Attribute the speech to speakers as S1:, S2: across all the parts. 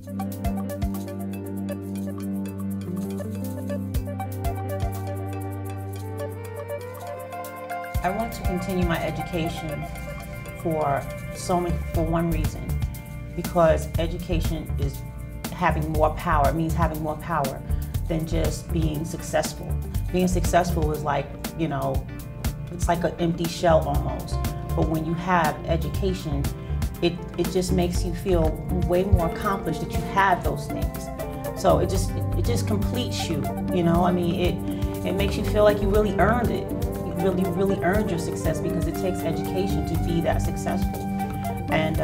S1: I want to continue my education for one reason, because education is having more power. It means having more power than just being successful. Being successful is like, you know, it's like an empty shell almost. But when you have education, it just makes you feel way more accomplished that you have those things. So it just completes you, you know? I mean, it makes you feel like you really earned it. You really earned your success, because it takes education to be that successful. And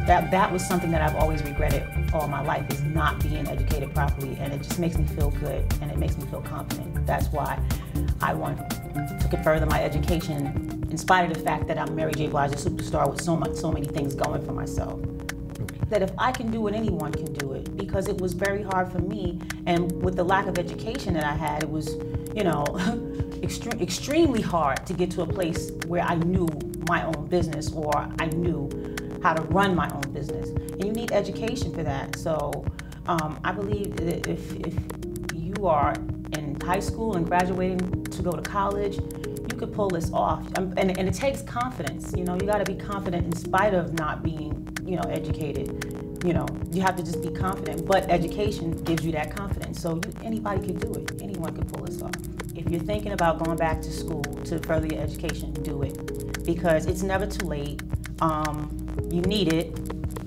S1: that was something that I've always regretted all my life, is not being educated properly, and it just makes me feel good and it makes me feel confident. That's why I want to further my education, in spite of the fact that I'm Mary J. Blige, a superstar with so many things going for myself. That if I can do it, anyone can do it, because it was very hard for me, and with the lack of education that I had, it was, you know, extremely hard to get to a place where I knew my own business, or I knew how to run my own business. And you need education for that. So I believe that if you are in high school and graduating to go to college, you could pull this off. And it takes confidence. You know, you gotta be confident in spite of not being, you know, educated. You know, you have to just be confident, but education gives you that confidence. So anybody can do it. Anyone can pull this off. If you're thinking about going back to school to further your education, do it, because it's never too late. You need it,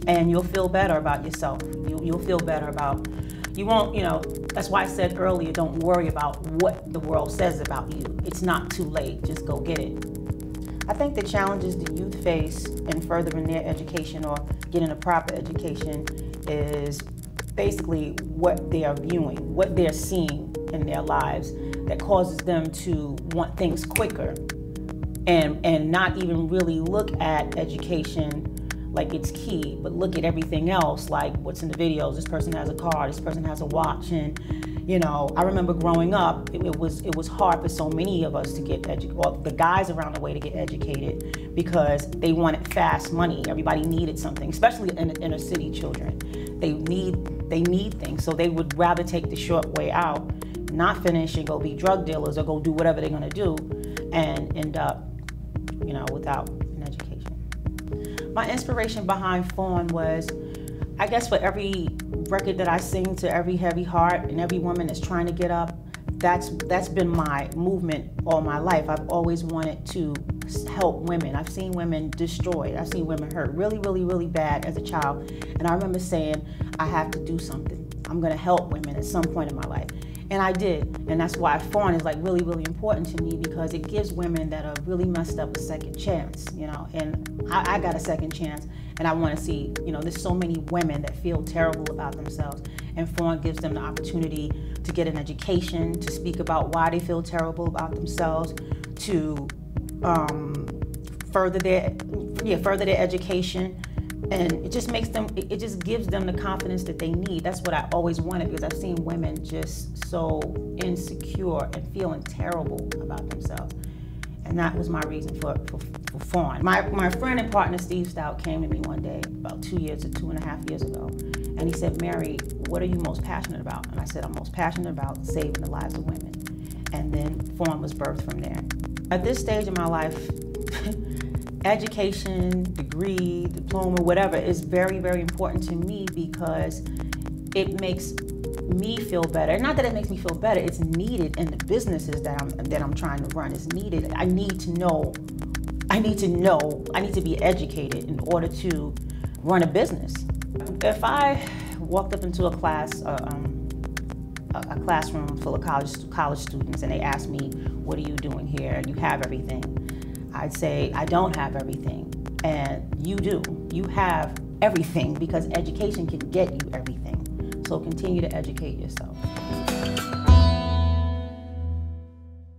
S1: and you'll feel better about yourself. You'll feel better about, you won't, you know, that's why I said earlier, don't worry about what the world says about you. It's not too late, just go get it. I think the challenges the youth face in furthering their education or getting a proper education is basically what they are viewing, what they're seeing in their lives that causes them to want things quicker and not even really look at education like it's key, but look at everything else, like what's in the videos. This person has a car, this person has a watch, and you know, I remember growing up, it was hard for so many of us to get educated, or the guys around the way to get educated, because they wanted fast money. Everybody needed something, especially inner city children. They need things, so they would rather take the short way out, not finish and go be drug dealers or go do whatever they're gonna do, and end up, you know, without an education. My inspiration behind Fawn was, I guess, for every record that I sing to every heavy heart and every woman that's trying to get up, that's been my movement all my life. I've always wanted to help women. I've seen women destroyed. I've seen women hurt really, really, really bad as a child. And I remember saying, I have to do something. I'm gonna help women at some point in my life. And I did, and that's why Fawn is like really, really important to me, because it gives women that are really messed up a second chance, you know, and I got a second chance, and I want to see, you know, there's so many women that feel terrible about themselves, and Fawn gives them the opportunity to get an education, to speak about why they feel terrible about themselves, to further their education. And it just makes them, it just gives them the confidence that they need. That's what I always wanted, because I've seen women just so insecure and feeling terrible about themselves. And that was my reason for Fawn. My friend and partner, Steve Stout, came to me one day, about 2.5 years ago, and he said, Mary, what are you most passionate about? And I said, I'm most passionate about saving the lives of women. And then Fawn was birthed from there. At this stage in my life, education, degree, diploma, whatever, is very, very important to me, because it makes me feel better. Not that it makes me feel better, it's needed in the businesses that I'm trying to run. It's needed. I need to know, I need to be educated in order to run a business. If I walked up into a class, a classroom full of college students, and they asked me, what are you doing here? You have everything. I'd say, I don't have everything, and you do. You have everything, because education can get you everything. So continue to educate yourself.